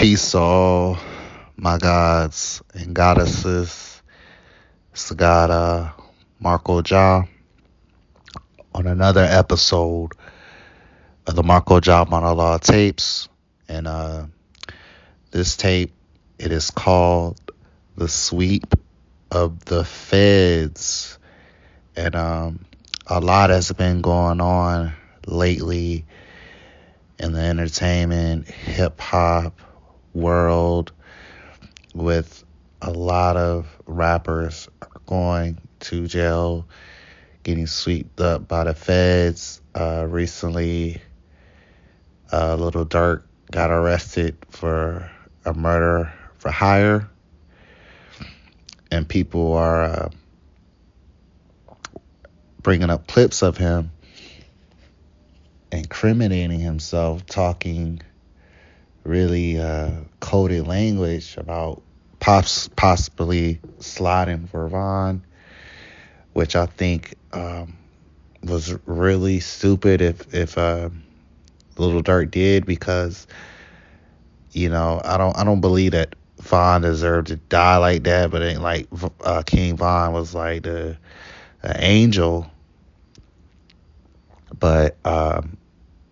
Peace to all my gods and goddesses. It's the God MarcoJah on another episode of the MarcoJah monologue tapes. And this tape, it is called The Sweep of the Feds. And a lot has been going on lately in the entertainment, hip hop world, with a lot of rappers going to jail, getting swept up by the feds. Recently, Little Dirk got arrested for a murder for hire, and people are bringing up clips of him incriminating himself, talking really coded language about possibly sliding for Vaughn, which I think was really stupid if Little Dirk did, because I don't believe that Vaughn deserved to die like that, but it ain't like King Von was like an angel, but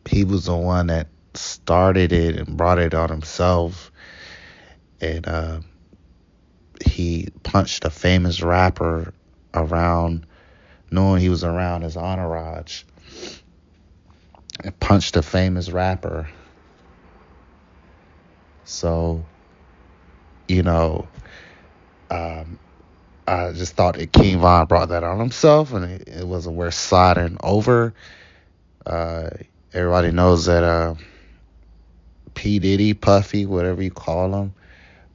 he was the one that started it and brought it on himself, and he punched a famous rapper around, knowing he was around his entourage, and punched a famous rapper. So, I just thought that King Von brought that on himself, and it wasn't worth sliding over. Everybody knows that P. Diddy, Puffy, whatever you call him,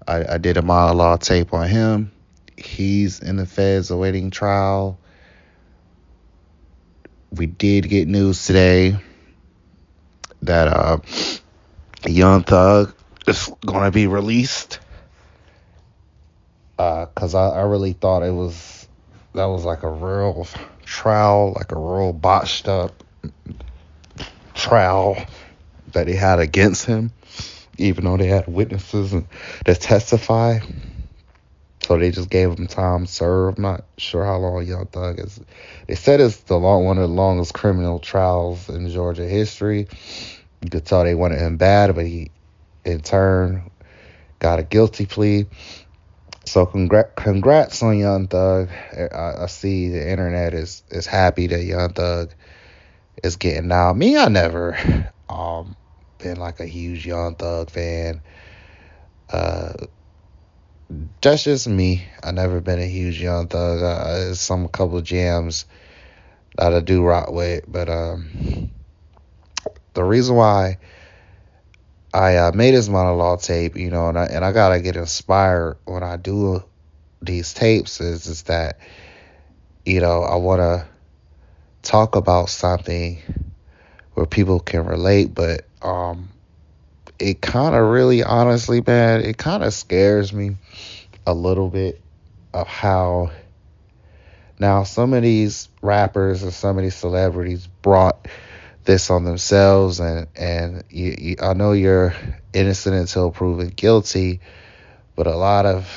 I did a monologue tape on him. He's in the feds awaiting trial. We did get news today that Young Thug is going to be released. Because I really thought that was like a real trial, like a real botched up trial that they had against him, even though they had witnesses that testify. So they just gave him time served. I'm not sure how long Young Thug is. They said it's one of the longest criminal trials in Georgia history. You could tell they wanted him bad, but he, in turn, got a guilty plea. So congrats on Young Thug. I see the internet is happy that Young Thug is getting out. Me, I never been like a huge Young Thug fan. That's just me. I never been a huge Young Thug. There's a couple of jams that I do rock with, but the reason why I made this monologue tape, and I gotta get inspired when I do these tapes, is that I want to talk about something where people can relate, but it kind of really, honestly, man, it kind of scares me a little bit of how now some of these rappers and some of these celebrities brought this on themselves, and I know you're innocent until proven guilty, but a lot of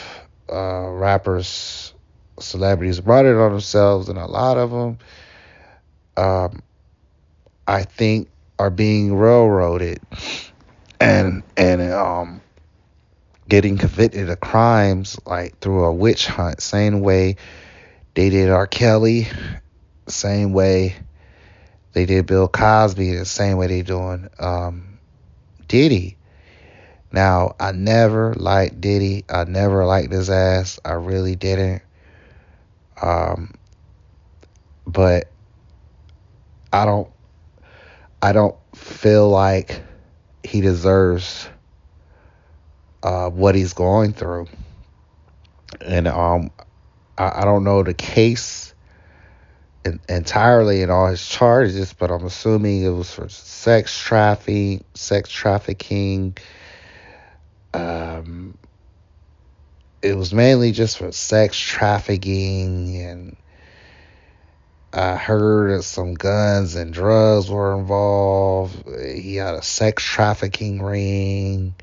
rappers, celebrities brought it on themselves, and a lot of them I think are being railroaded and getting convicted of crimes like through a witch hunt, same way they did R. Kelly, same way they did Bill Cosby, the same way they doing Diddy. Now, I never liked Diddy. I never liked his ass. I really didn't. But I don't feel like he deserves what he's going through. And I don't know the case entirely in all his charges, but I'm assuming it was for sex trafficking. It was mainly just for sex trafficking, and I heard that some guns and drugs were involved. He had a sex trafficking ring.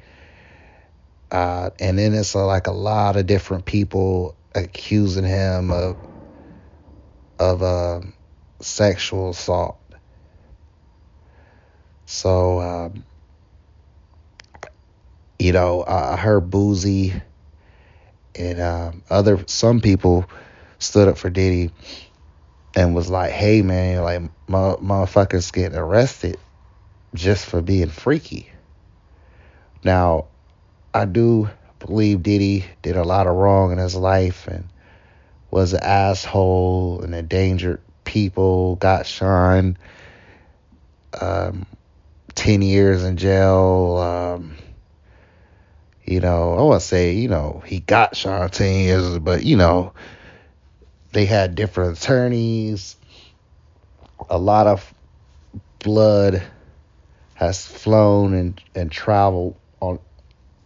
And then it's like a lot of different people accusing him of sexual assault. So I heard Boozy and other some people stood up for Diddy and was like, "Hey man, like motherfuckers getting arrested just for being freaky." Now, I do believe Diddy did a lot of wrong in his life and was an asshole and endangered people, got Sean um, 10 years in jail. I want to say, he got Sean 10 years, but, they had different attorneys. A lot of blood has flown and traveled on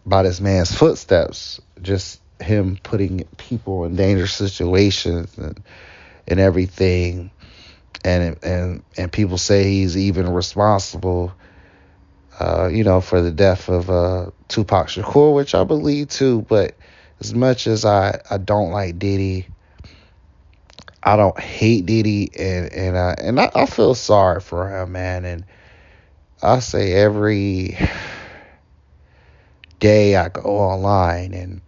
by this man's footsteps. Just him putting people in dangerous situations and everything. And people say he's even responsible, for the death of Tupac Shakur, which I believe too. But as much as I don't like Diddy, I don't hate Diddy, and I feel sorry for him, man. And I say every day I go online and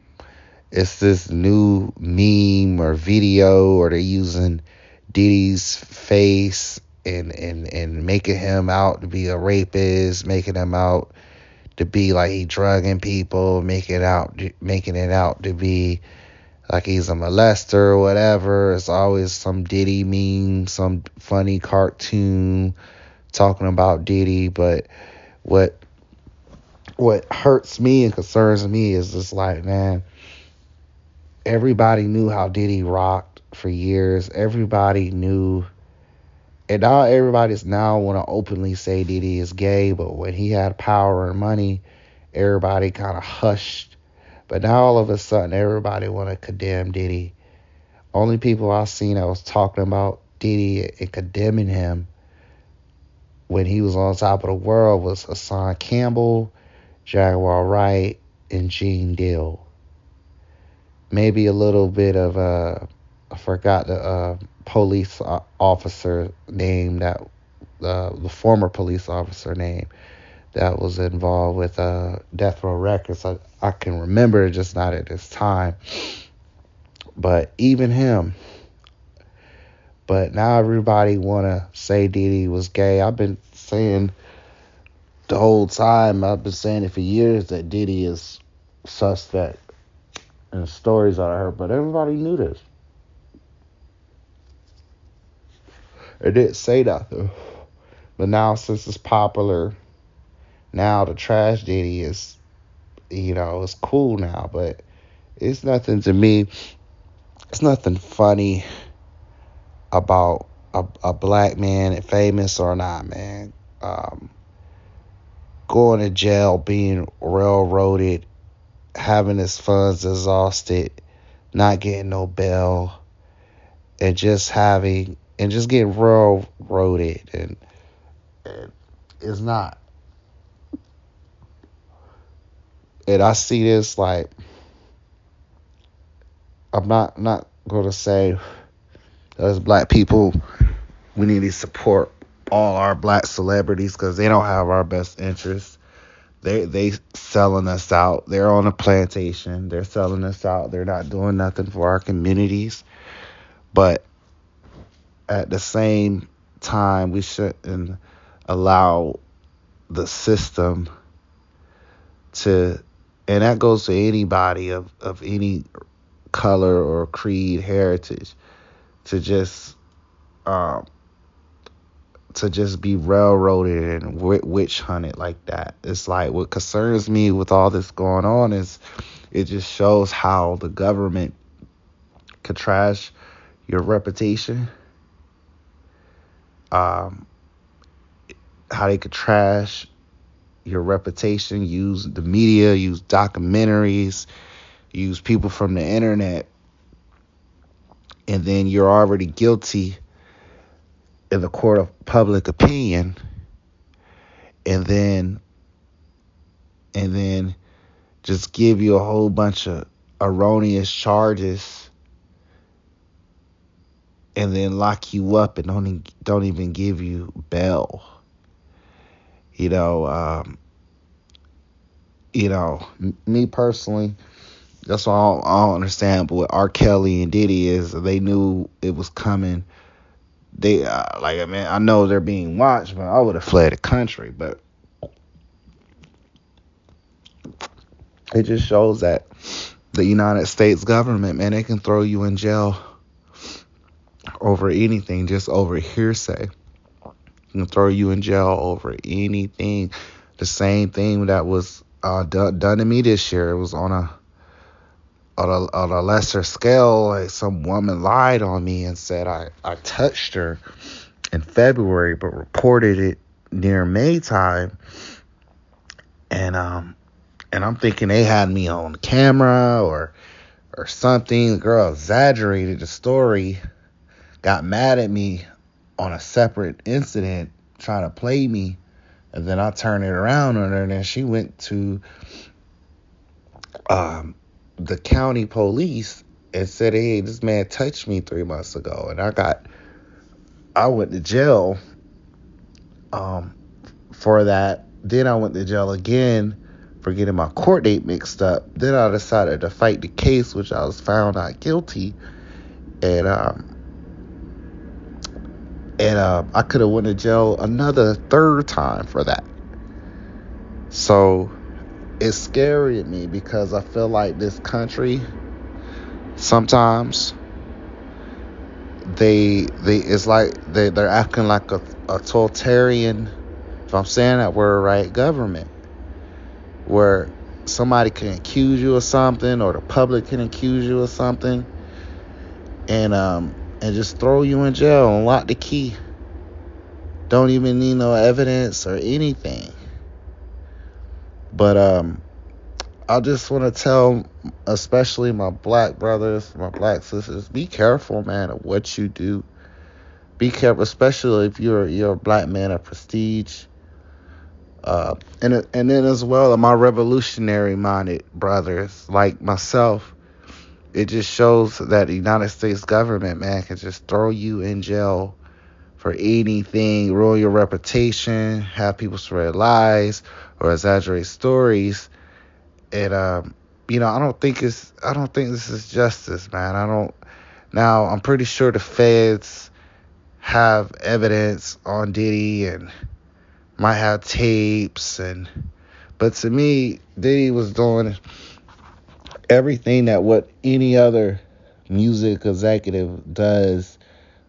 it's this new meme or video, or they're using Diddy's face and making him out to be a rapist, making him out to be like he drugging people, making it out to be like he's a molester or whatever. It's always some Diddy meme, some funny cartoon talking about Diddy. But what what hurts me and concerns me is just like, man, everybody knew how Diddy rocked for years. Everybody knew, and now everybody's now want to openly say Diddy is gay. But when he had power and money, everybody kind of hushed. But now all of a sudden, everybody want to condemn Diddy. Only people I've seen that was talking about Diddy and condemning him when he was on top of the world was Hassan Campbell, Jaguar Wright, and Gene Deal. Maybe a little bit of I forgot the police officer name that the former police officer name that was involved with Death Row Records. I can remember it, just not at this time. But even him. But now everybody wanna say Diddy was gay. I've been saying the whole time. I've been saying it for years that Diddy is suspect in the stories that I heard. But everybody knew this. It didn't say nothing. But now since it's popular, now the trash Diddy is, it's cool now. But it's nothing to me. It's nothing funny about a black man, famous or not, man, going to jail, being railroaded, having his funds exhausted, not getting no bail, and just getting railroaded, and it's not. And I see this like, I'm not gonna say as black people we need to support all our black celebrities because they don't have our best interests. They selling us out. They're on a plantation. They're selling us out. They're not doing nothing for our communities. But at the same time, we shouldn't allow the system to, and that goes to anybody of any color or creed, heritage, to just be railroaded and witch hunted like that. It's like, what concerns me with all this going on is it just shows how the government could trash your reputation, how they could trash your reputation, use the media, use documentaries, use people from the internet, and then you're already guilty in the court of public opinion, and then just give you a whole bunch of erroneous charges and then lock you up and don't even give you bail. You know, me personally, that's why I don't understand. But what R. Kelly and Diddy is, they knew it was coming. They I mean, I know they're being watched, but I would have fled the country. But it just shows that the United States government, man, they can throw you in jail over anything, just over hearsay. They can throw you in jail over anything. The same thing that was done to me this year. It was on a lesser scale. Like, some woman lied on me and said I touched her in February, but reported it near May time. And I'm thinking they had me on camera or something. The girl exaggerated the story, got mad at me on a separate incident, trying to play me, and then I turned it around on her, and then she went to the county police and said, "Hey, this man touched me 3 months ago," and I went to jail for that. Then I went to jail again for getting my court date mixed up. Then I decided to fight the case, which I was found not guilty, and I could have went to jail another third time for that. So it's scary at me because I feel like this country, sometimes it's like they're acting like a totalitarian, if I'm saying that word right, government, where somebody can accuse you of something, or the public can accuse you of something, and just throw you in jail and lock the key. Don't even need no evidence or anything. But I just want to tell, especially my black brothers, my black sisters, be careful, man, of what you do. Be careful, especially if you're a black man of prestige. And then as well, my revolutionary-minded brothers like myself, it just shows that the United States government, man, can just throw you in jail for anything, ruin your reputation, have people spread lies or exaggerate stories. And I don't think this is justice, man. Now, I'm pretty sure the feds have evidence on Diddy and might have tapes, but to me, Diddy was doing everything that what any other music executive does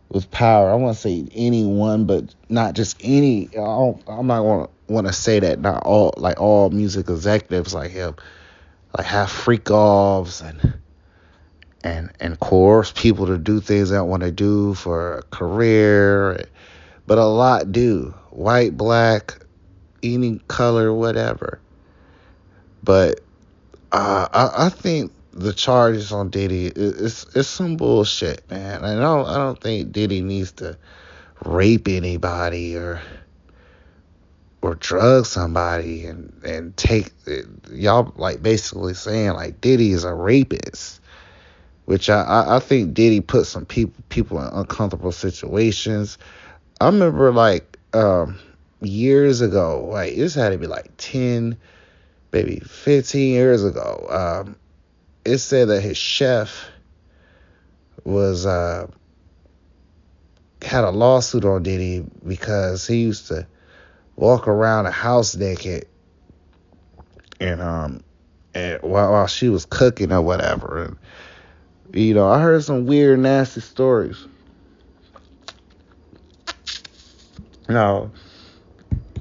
with power. I want to say anyone, but not just any. I'm not want to say that not all music executives like him, like, have freak offs and coerce people to do things they don't want to do for a career. But a lot do, white, black, any color, whatever. But I think the charges on Diddy is some bullshit, man. I don't think Diddy needs to rape anybody or drug somebody and take it. Y'all like basically saying like Diddy is a rapist, which I think Diddy put some people in uncomfortable situations. I remember like years ago, like this had to be like 10, maybe 15 years ago. It said that his chef was had a lawsuit on Diddy because he used to walk around the house naked and while she was cooking or whatever. And I heard some weird, nasty stories. Now,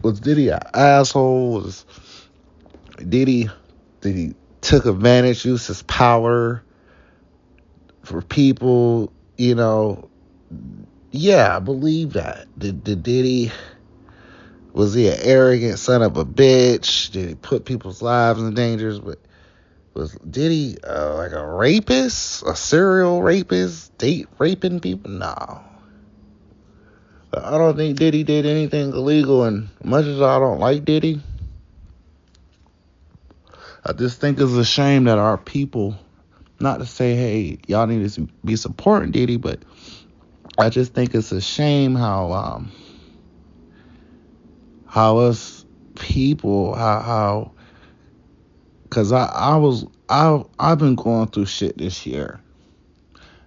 was Diddy an asshole? Was Diddy took advantage, used his power for people? Yeah, I believe that. Did Diddy, was he an arrogant son of a bitch? Did he put people's lives in danger? But was Diddy like a rapist, a serial rapist, date raping people? No. I don't think Diddy did anything illegal, and much as I don't like Diddy, I just think it's a shame that our people, not to say, hey, y'all need to be supporting Diddy, but I just think it's a shame how us people, how because I've been going through shit this year,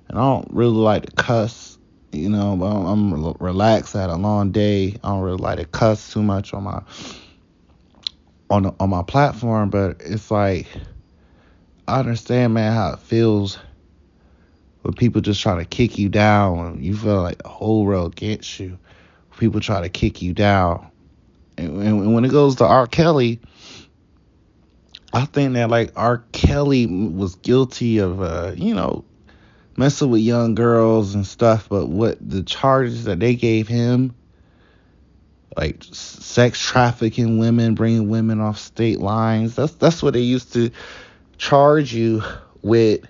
and I don't really like to cuss, but I'm relaxed. I had a long day. I don't really like to cuss too much on my platform, but it's like I understand, man, how it feels when people just try to kick you down, when you feel like the whole world against you. People try to kick you down, and when it goes to R. Kelly, I think that like R. Kelly was guilty of messing with young girls and stuff, but what the charges that they gave him, like sex trafficking women, bringing women off state lines, that's what they used to charge you with.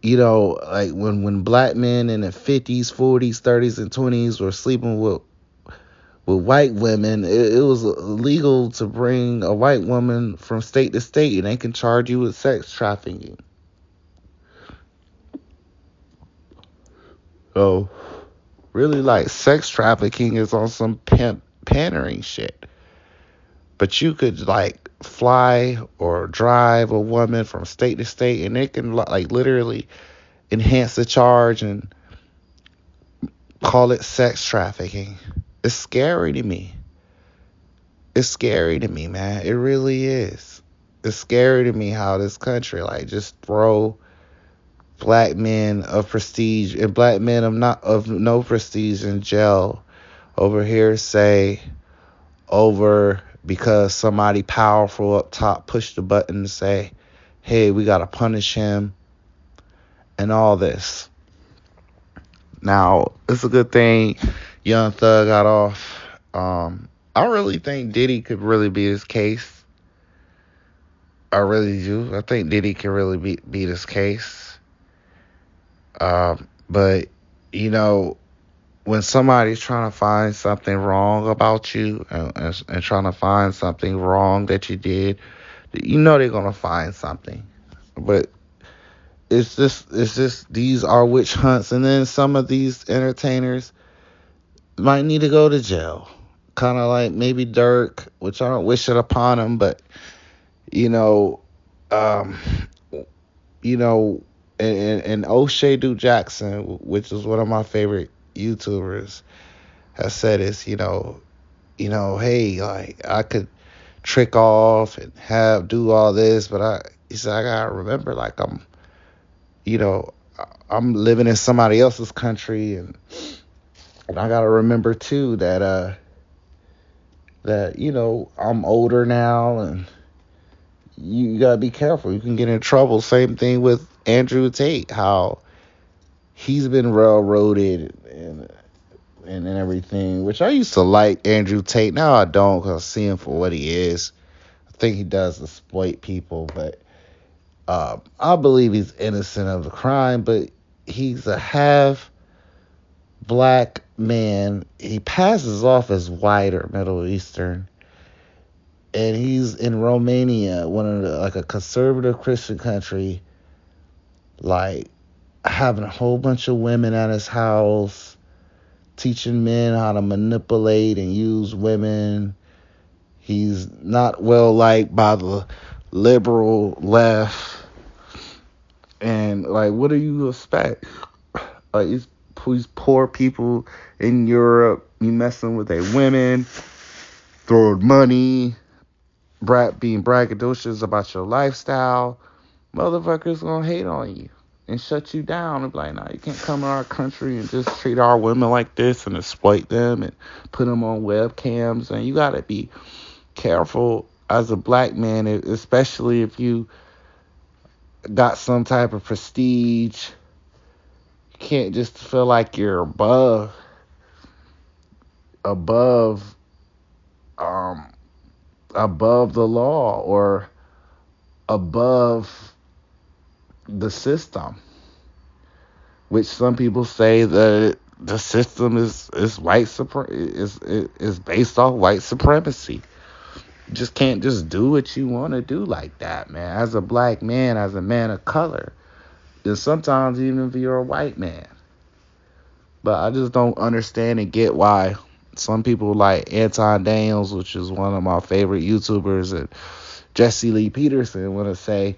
Like when black men in the 50s, 40s, 30s, and 20s were sleeping with white women, it was illegal to bring a white woman from state to state, and they can charge you with sex trafficking. So, really, like, sex trafficking is on some pandering shit. But you could, like, fly or drive a woman from state to state, and they can, like, literally enhance the charge and call it sex trafficking. It's scary to me. It's scary to me, man. It really is. It's scary to me how this country, like, just throw black men of prestige and black men of no prestige in jail over here, say, over because somebody powerful up top pushed the button to say, hey, we gotta punish him and all this. Now, it's a good thing Young Thug got off. I really think Diddy could really beat his case. I really do. I think Diddy can really beat his case. But, when somebody's trying to find something wrong about you and trying to find something wrong that you did, they're going to find something. But it's just these are witch hunts. And then some of these entertainers might need to go to jail. Kind of like maybe Dirk, which I don't wish it upon him, but, um, and O'Shea Do Jackson, which is one of my favorite YouTubers, has said is, hey, like I could trick off and do all this, but he said I gotta remember, like I'm living in somebody else's country, and I gotta remember too that I'm older now, and you gotta be careful. You can get in trouble. Same thing with Andrew Tate, how he's been railroaded and everything, which I used to like Andrew Tate. Now I don't, because I see him for what he is. I think he does exploit people, but I believe he's innocent of the crime, but he's a half black man. He passes off as white or Middle Eastern, and he's in Romania, like a conservative Christian country, like having a whole bunch of women at his house, teaching men how to manipulate and use women. He's not well liked by the liberal left. And, like, what do you expect? Like, these poor people in Europe, you messing with their women, throwing money, being braggadocious about your lifestyle. Motherfuckers gonna hate on you and shut you down and be like, nah, you can't come to our country and just treat our women like this and exploit them and put them on webcams. And you gotta be careful as a black man, especially if you got some type of prestige. You can't just feel like you're above the law or above the system, which some people say that the system is white is based off white supremacy. You just can't just do what you want to do like that, man. As a black man, as a man of color, and sometimes even if you're a white man. But I just don't understand and get why some people like Anton Daniels, which is one of my favorite YouTubers, and Jesse Lee Peterson want to say,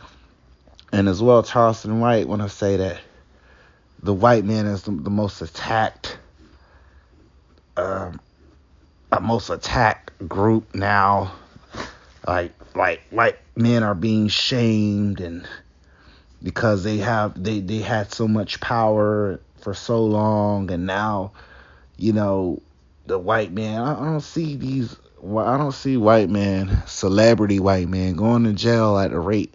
and as well Charleston White want to say that the white man is the most attacked, um, most attacked group now. Like white men are being shamed, and because they had so much power for so long, and now, you know, the white man. I don't see white men, celebrity white men, going to jail at the rate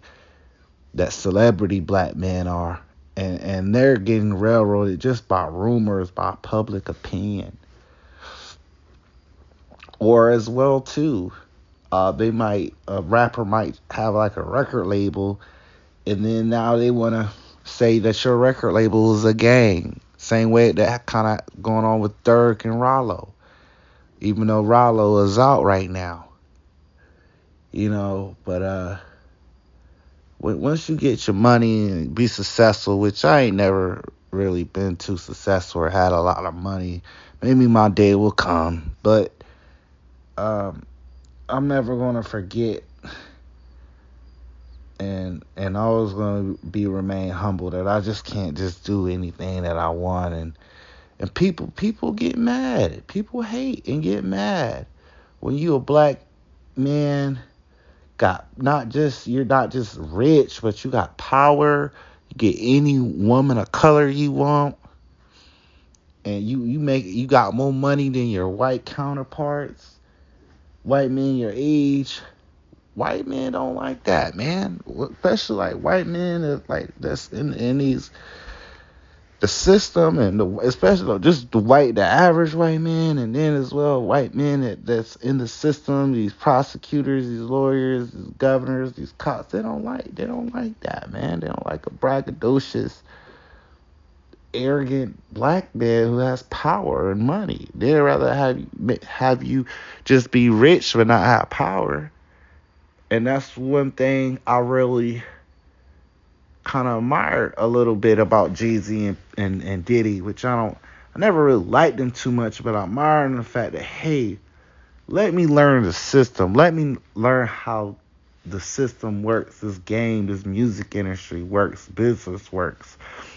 that celebrity black men are, and they're getting railroaded just by rumors, by public opinion, or as well too. A rapper might have like a record label, and then now they want to say that your record label is a gang. Same way that kind of going on with Dirk and Rollo, even though Rollo is out right now, but once you get your money and be successful, which I ain't never really been too successful or had a lot of money, maybe my day will come, but I'm never gonna forget, and always gonna remain humble, that I just can't just do anything that I want, and people get mad, people hate and get mad when you a black man, you're not just rich, but you got power. You get any woman of color you want, and you got more money than your white counterparts, white men your age. White men don't like that, man. Especially like white men that's in these the system, and especially just the average white man, and then as well white men that's in the system, these prosecutors, these lawyers, these governors, these cops, they don't like that, man. They don't like a braggadocious, arrogant black man who has power and money. They'd rather have you just be rich but not have power. And that's one thing I really kind of admired a little bit about Jay-Z and Diddy, which I never really liked them too much, but I admire the fact that, hey, let me learn the system. Let me learn how the system works, this game, this music industry works, business works.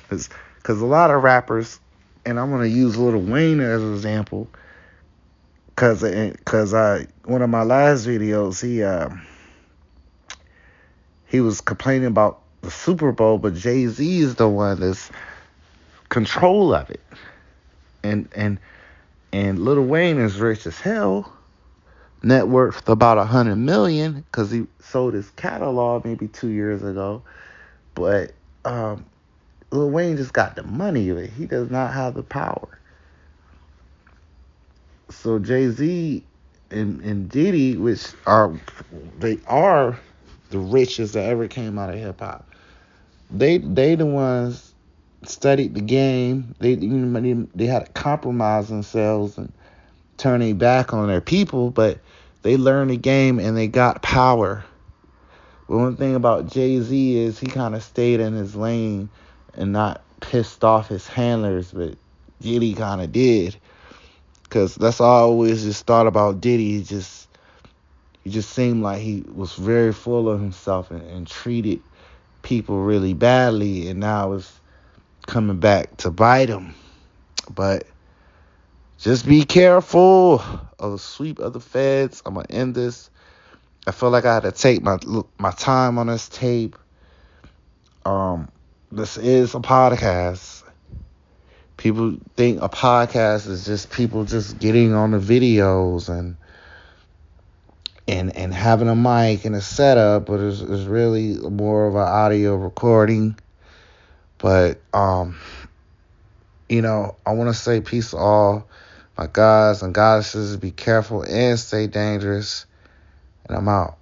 Because a lot of rappers, and I'm going to use Lil Wayne as an example, because one of my last videos, he was complaining about the Super Bowl, but Jay-Z is the one that's control of it. And Lil Wayne is rich as hell, net worth about $100 million, because he sold his catalog maybe 2 years ago. But Lil Wayne just got the money of it. He does not have the power. So Jay-Z and Diddy, which are the richest that ever came out of hip hop, they the ones studied the game. They had to compromise themselves and turn their back on their people, but they learned the game and they got power. But one thing about Jay-Z is he kind of stayed in his lane and not pissed off his handlers, but Diddy kind of did. Because that's all I always just thought about Diddy. He just seemed like he was very full of himself and treated people really badly, and now it's coming back to bite him. But just be careful of the sweep of the feds. I'm going to end this. I feel like I had to take my time on this tape. This is a podcast. People think a podcast is just people just getting on the videos and having a mic and a setup, but it's really more of an audio recording. But I want to say peace to all my guys and goddesses. Be careful and stay dangerous. And I'm out.